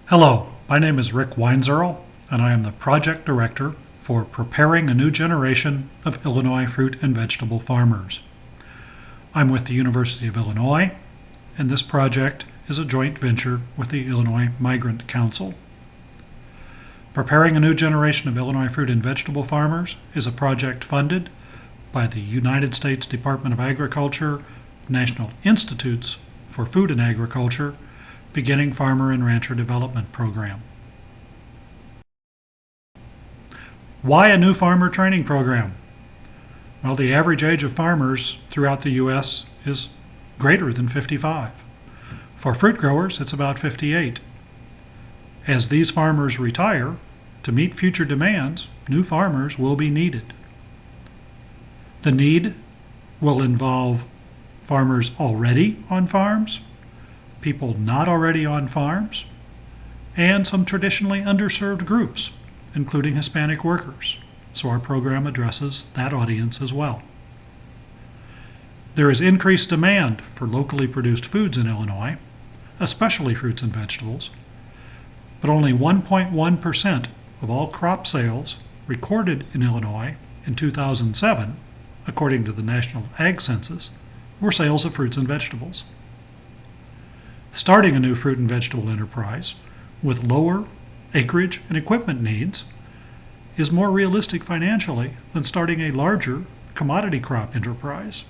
Hello, my name is Rick Weinzierl, and I am the Project Director for Preparing a New Generation of Illinois Fruit and Vegetable Farmers. I'm with the University of Illinois, and this project is a joint venture with the Illinois Migrant Council. Preparing a New Generation of Illinois Fruit and Vegetable Farmers is a project funded by the United States Department of Agriculture, National Institutes for Food and Agriculture, Beginning Farmer and Rancher Development Program. Why a new farmer training program? Well, the average age of farmers throughout the U.S. is greater than 55. For fruit growers, it's about 58. As these farmers retire, to meet future demands, new farmers will be needed. The need will involve farmers already on farms, people not already on farms, and some traditionally underserved groups, including Hispanic workers. So our program addresses that audience as well. There is increased demand for locally produced foods in Illinois, especially fruits and vegetables, but only 1.1% of all crop sales recorded in Illinois in 2007, according to the National Ag Census, were sales of fruits and vegetables. Starting a new fruit and vegetable enterprise with lower acreage and equipment needs is more realistic financially than starting a larger commodity crop enterprise.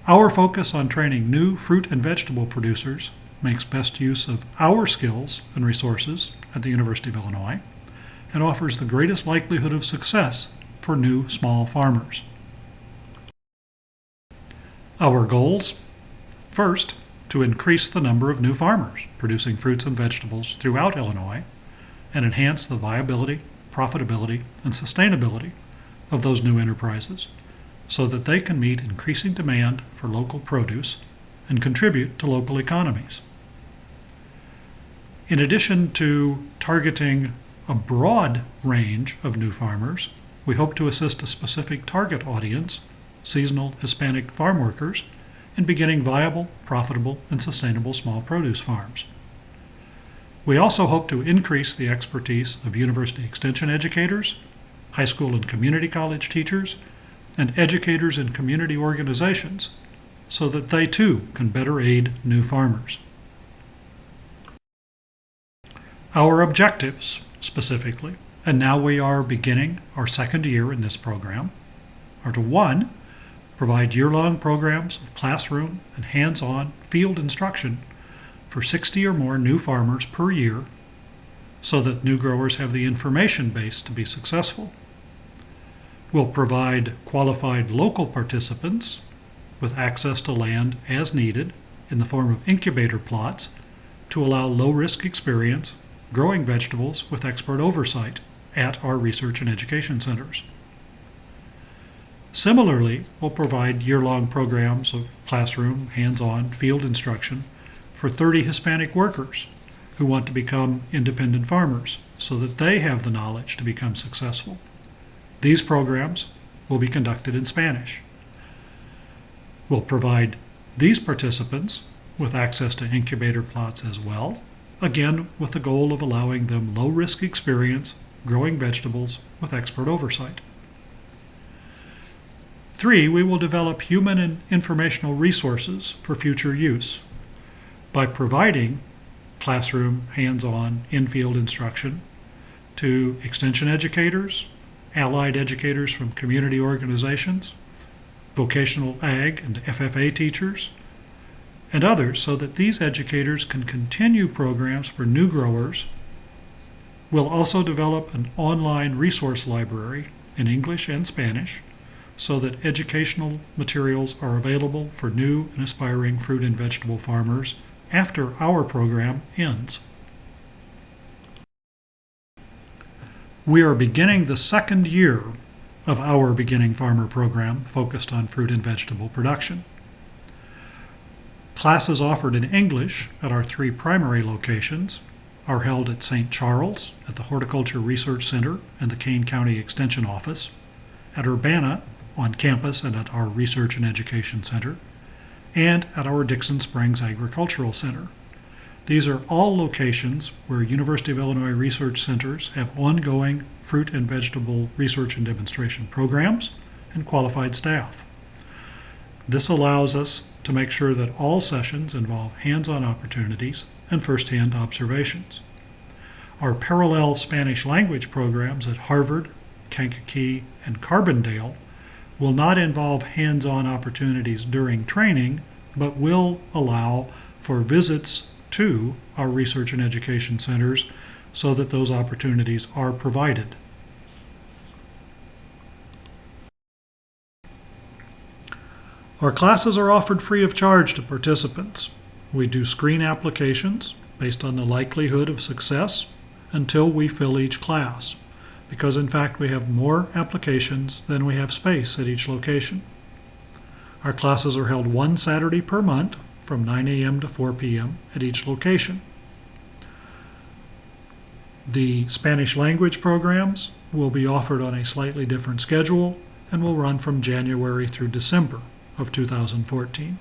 Our focus on training new fruit and vegetable producers makes best use of our skills and resources at the University of Illinois and offers the greatest likelihood of success for new small farmers. Our goals: first, to increase the number of new farmers producing fruits and vegetables throughout Illinois and enhance the viability, profitability, and sustainability of those new enterprises so that they can meet increasing demand for local produce and contribute to local economies. In addition to targeting a broad range of new farmers, we hope to assist a specific target audience, seasonal Hispanic farm workers, in beginning viable, profitable, and sustainable small produce farms. We also hope to increase the expertise of university extension educators, high school and community college teachers, and educators in community organizations so that they too can better aid new farmers. Our objectives, specifically, and now we are beginning our second year in this program, are to 1. Provide year-long programs of classroom and hands-on field instruction for 60 or more new farmers per year so that new growers have the information base to be successful. We'll provide qualified local participants with access to land as needed in the form of incubator plots to allow low-risk experience growing vegetables with expert oversight at our research and education centers. Similarly, we'll provide year-long programs of classroom, hands-on, field instruction for 30 Hispanic workers who want to become independent farmers so that they have the knowledge to become successful. These programs will be conducted in Spanish. We'll provide these participants with access to incubator plots as well, again with the goal of allowing them low-risk experience growing vegetables with expert oversight. 3, we will develop human and informational resources for future use by providing classroom, hands-on, in-field instruction to extension educators, allied educators from community organizations, vocational ag and FFA teachers, and others so that these educators can continue programs for new growers. We'll also develop an online resource library in English and Spanish so that educational materials are available for new and aspiring fruit and vegetable farmers after our program ends. We are beginning the second year of our Beginning Farmer program focused on fruit and vegetable production. Classes offered in English at our 3 primary locations are held at St. Charles, at the Horticulture Research Center and the Kane County Extension Office, at Urbana on campus and at our Research and Education Center, and at our Dixon Springs Agricultural Center. These are all locations where University of Illinois research centers have ongoing fruit and vegetable research and demonstration programs and qualified staff. This allows us to make sure that all sessions involve hands-on opportunities and first-hand observations. Our parallel Spanish language programs at Harvard, Kankakee, and Carbondale will not involve hands-on opportunities during training, but will allow for visits to our research and education centers so that those opportunities are provided. Our classes are offered free of charge to participants. We do screen applications based on the likelihood of success until we fill each class, because in fact we have more applications than we have space at each location. Our classes are held one Saturday per month from 9 a.m. to 4 p.m. at each location. The Spanish language programs will be offered on a slightly different schedule and will run from January through December of 2014.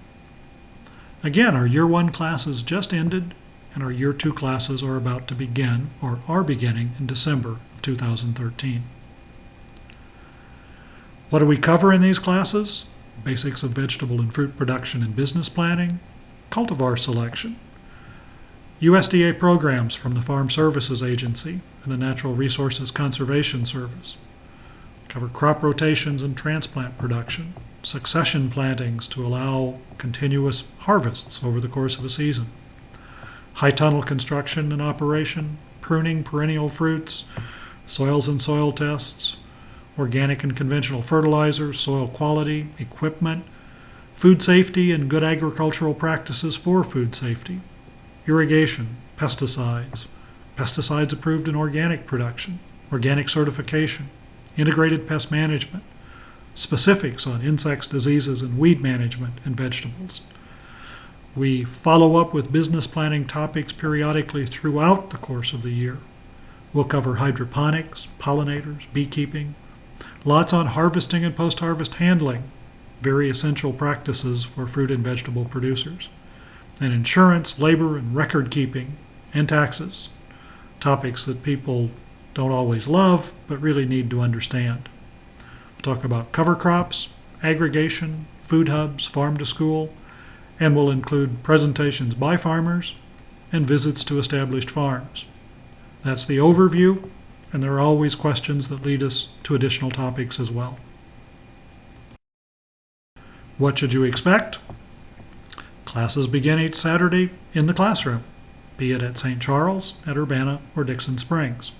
Again, our Year 1 classes just ended, and our Year 2 classes are about to begin, or are beginning, in December of 2013. What do we cover in these classes? Basics of vegetable and fruit production and business planning, cultivar selection, USDA programs from the Farm Services Agency and the Natural Resources Conservation Service. We cover crop rotations and transplant production, succession plantings to allow continuous harvests over the course of a season, high tunnel construction and operation, pruning perennial fruits, soils and soil tests, organic and conventional fertilizers, soil quality, equipment, food safety and good agricultural practices for food safety, irrigation, pesticides, pesticides approved in organic production, organic certification, integrated pest management, specifics on insects, diseases, and weed management in vegetables. We follow up with business planning topics periodically throughout the course of the year. We'll cover hydroponics, pollinators, beekeeping, lots on harvesting and post-harvest handling, very essential practices for fruit and vegetable producers, and insurance, labor, and record keeping, and taxes, topics that people don't always love but really need to understand. We'll talk about cover crops, aggregation, food hubs, farm to school, and we'll include presentations by farmers and visits to established farms. That's the overview, and there are always questions that lead us to additional topics as well. What should you expect? Classes begin each Saturday in the classroom, be it at St. Charles, at Urbana, or Dixon Springs.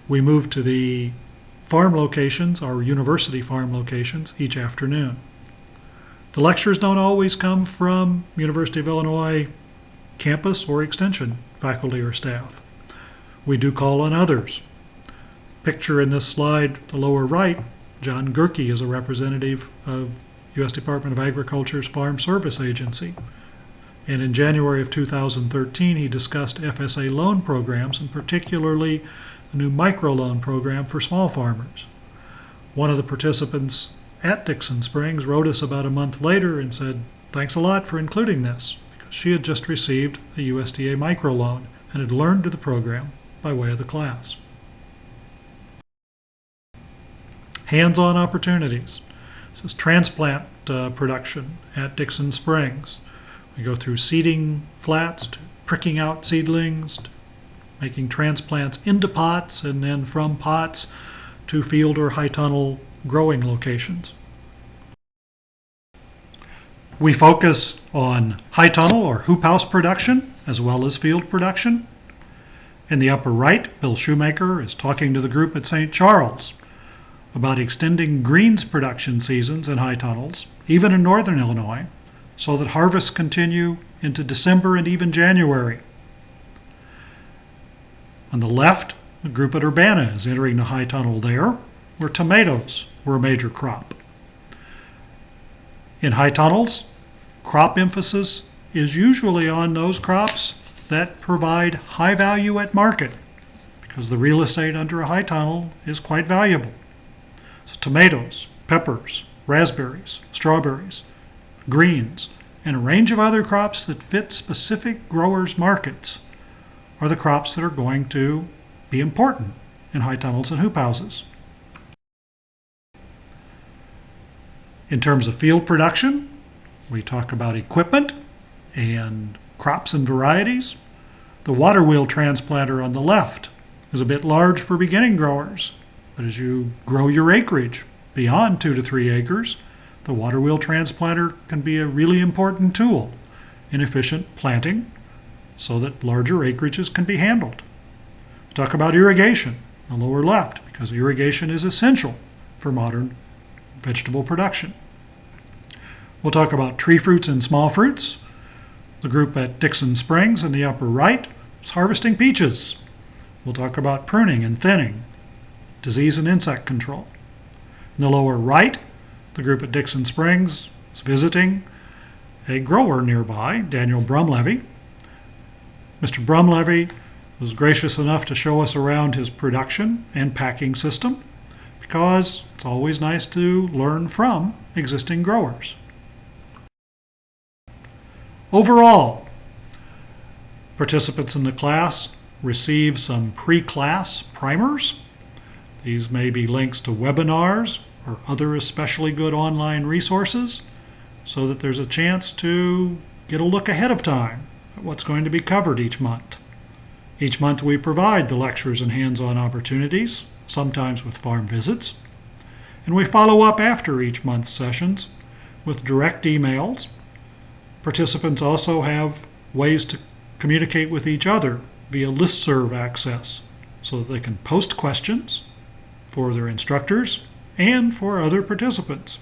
We move to the farm locations, our university farm locations, each afternoon. The lectures don't always come from University of Illinois campus or extension faculty or staff. We do call on others. Picture in this slide, the lower right, John Gerke is a representative of U.S. Department of Agriculture's Farm Service Agency. And in January of 2013, he discussed FSA loan programs, and particularly the new microloan program for small farmers. One of the participants at Dixon Springs wrote us about a month later and said, "Thanks a lot for including this," because she had just received a USDA microloan and had learned of the program by way of the class. Hands-on opportunities. This is transplant production at Dixon Springs. We go through seeding flats, to pricking out seedlings, to making transplants into pots, and then from pots to field or high tunnel growing locations. We focus on high tunnel or hoop house production as well as field production. In the upper right, Bill Shoemaker is talking to the group at St. Charles about extending greens production seasons in high tunnels, even in northern Illinois, so that harvests continue into December and even January. On the left, the group at Urbana is entering the high tunnel there, where tomatoes were a major crop. In high tunnels, crop emphasis is usually on those crops that provide high value at market, because the real estate under a high tunnel is quite valuable. So tomatoes, peppers, raspberries, strawberries, greens, and a range of other crops that fit specific growers' markets are the crops that are going to be important in high tunnels and hoop houses. In terms of field production, we talk about equipment and crops and varieties. The water wheel transplanter on the left is a bit large for beginning growers, but as you grow your acreage beyond 2 to 3 acres, the water wheel transplanter can be a really important tool in efficient planting so that larger acreages can be handled. We talk about irrigation on the lower left because irrigation is essential for modern vegetable production. We'll talk about tree fruits and small fruits. The group at Dixon Springs in the upper right is harvesting peaches. We'll talk about pruning and thinning, disease and insect control. In the lower right, the group at Dixon Springs is visiting a grower nearby, Daniel Brumlevy. Mr. Brumlevy was gracious enough to show us around his production and packing system because it's always nice to learn from existing growers. Overall, participants in the class receive some pre-class primers. These may be links to webinars or other especially good online resources so that there's a chance to get a look ahead of time at what's going to be covered each month. Each month we provide the lectures and hands-on opportunities, sometimes with farm visits, and we follow up after each month's sessions with direct emails. Participants also have ways to communicate with each other via listserv access so that they can post questions for their instructors and for other participants.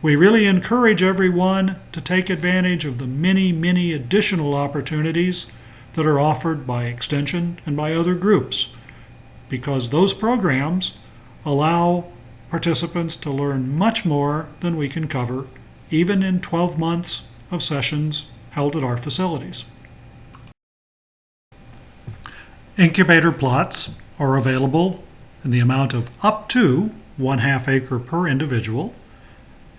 We really encourage everyone to take advantage of the many additional opportunities that are offered by Extension and by other groups, because those programs allow participants to learn much more than we can cover, even in 12 months of sessions held at our facilities. Incubator plots are available in the amount of up to 1/2 acre per individual,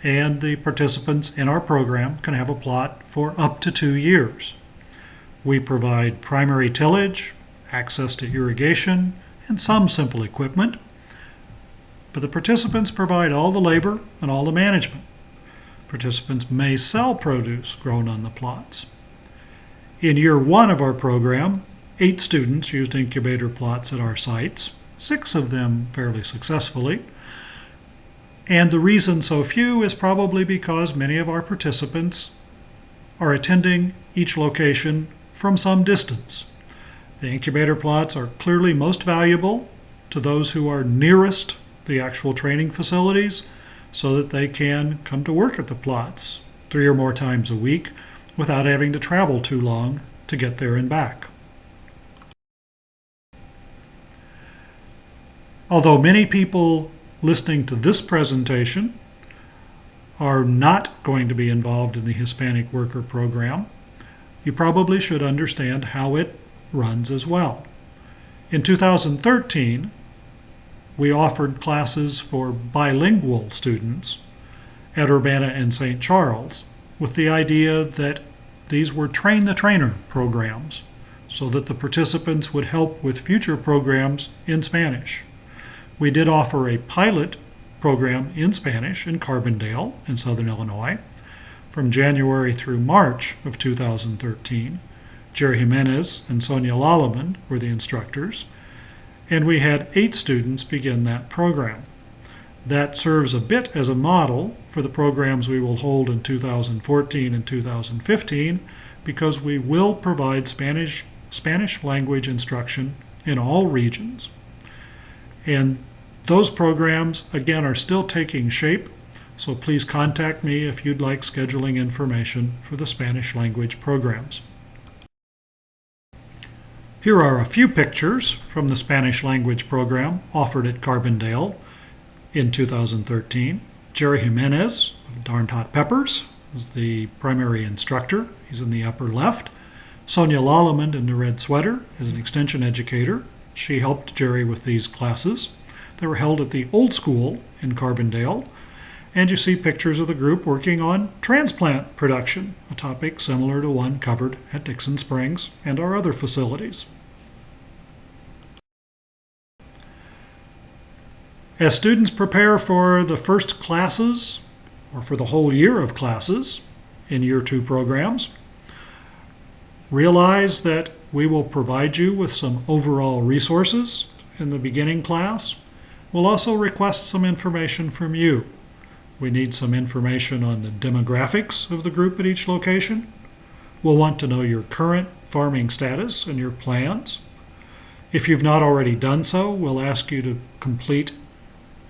and the participants in our program can have a plot for up to 2 years. We provide primary tillage, access to irrigation, and some simple equipment, but the participants provide all the labor and all the management. Participants may sell produce grown on the plots. In year 1 of our program, 8 students used incubator plots at our sites, 6 of them fairly successfully. And the reason so few is probably because many of our participants are attending each location from some distance. The incubator plots are clearly most valuable to those who are nearest the actual training facilities so that they can come to work at the plots 3 or more times a week without having to travel too long to get there and back. Although many people listening to this presentation are not going to be involved in the Hispanic Worker Program, you probably should understand how it runs as well. In 2013, we offered classes for bilingual students at Urbana and St. Charles with the idea that these were train-the-trainer programs so that the participants would help with future programs in Spanish. We did offer a pilot program in Spanish in Carbondale in Southern Illinois from January through March of 2013. Jerry Jimenez and Sonia Lalaman were the instructors, and we had 8 students begin that program. That serves a bit as a model for the programs we will hold in 2014 and 2015 because we will provide Spanish language instruction in all regions. And those programs, again, are still taking shape, so please contact me if you'd like scheduling information for the Spanish language programs. Here are a few pictures from the Spanish language program offered at Carbondale in 2013. Jerry Jimenez of Darned Hot Peppers is the primary instructor. He's in the upper left. Sonia Lalaman in the red sweater is an extension educator. She helped Jerry with these classes. They were held at the old school in Carbondale, And you see pictures of the group working on transplant production, a topic similar to one covered at Dixon Springs and our other facilities. As students prepare for the first classes, or for the whole year of classes in Year 2 programs, realize that we will provide you with some overall resources in the beginning class. We'll also request some information from you. We need some information on the demographics of the group at each location. We'll want to know your current farming status and your plans. If you've not already done so, we'll ask you to complete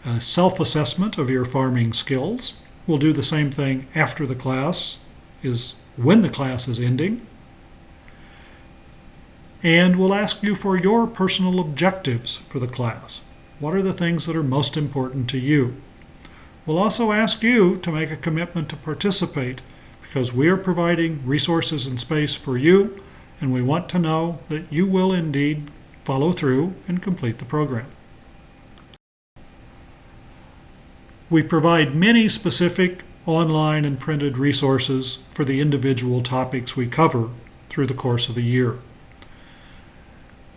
a self-assessment of your farming skills. We'll do the same thing after the class when the class is ending. And we'll ask you for your personal objectives for the class. What are the things that are most important to you? We'll also ask you to make a commitment to participate, because we are providing resources and space for you, and we want to know that you will indeed follow through and complete the program. We provide many specific online and printed resources for the individual topics we cover through the course of the year.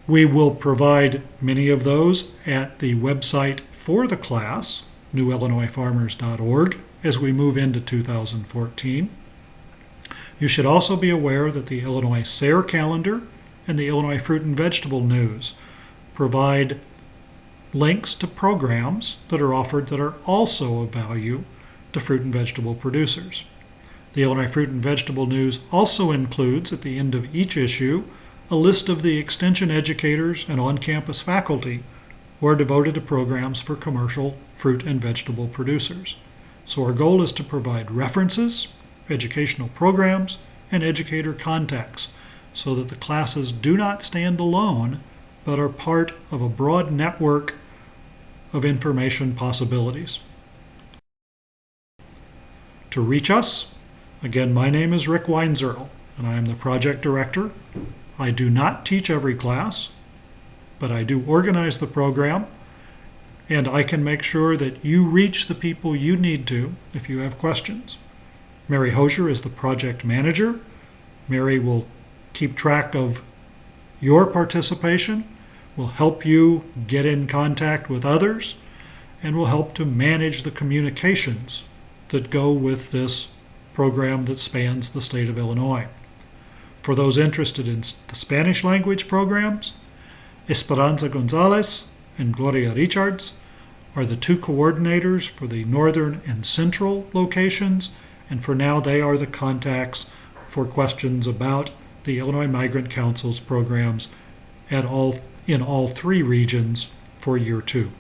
We will provide many of those at the website for the class, newillinoisfarmers.org, as we move into 2014. You should also be aware that the Illinois SARE calendar and the Illinois Fruit and Vegetable News provide links to programs that are offered that are also of value to fruit and vegetable producers. The Illinois Fruit and Vegetable News also includes, at the end of each issue, a list of the extension educators and on-campus faculty who are devoted to programs for commercial fruit and vegetable producers. So our goal is to provide references, educational programs, and educator contacts so that the classes do not stand alone, but are part of a broad network of information possibilities. To reach us, again, my name is Rick Weinzierl, and I am the project director. I do not teach every class, but I do organize the program, and I can make sure that you reach the people you need to if you have questions. Mary Hosier is the project manager. Mary will keep track of your participation, will help you get in contact with others, and will help to manage the communications that go with this program that spans the state of Illinois. For those interested in the Spanish language programs, Esperanza Gonzalez and Gloria Richards are the two coordinators for the northern and central locations, and for now they are the contacts for questions about the Illinois Migrant Council's programs in all three regions for Year 2.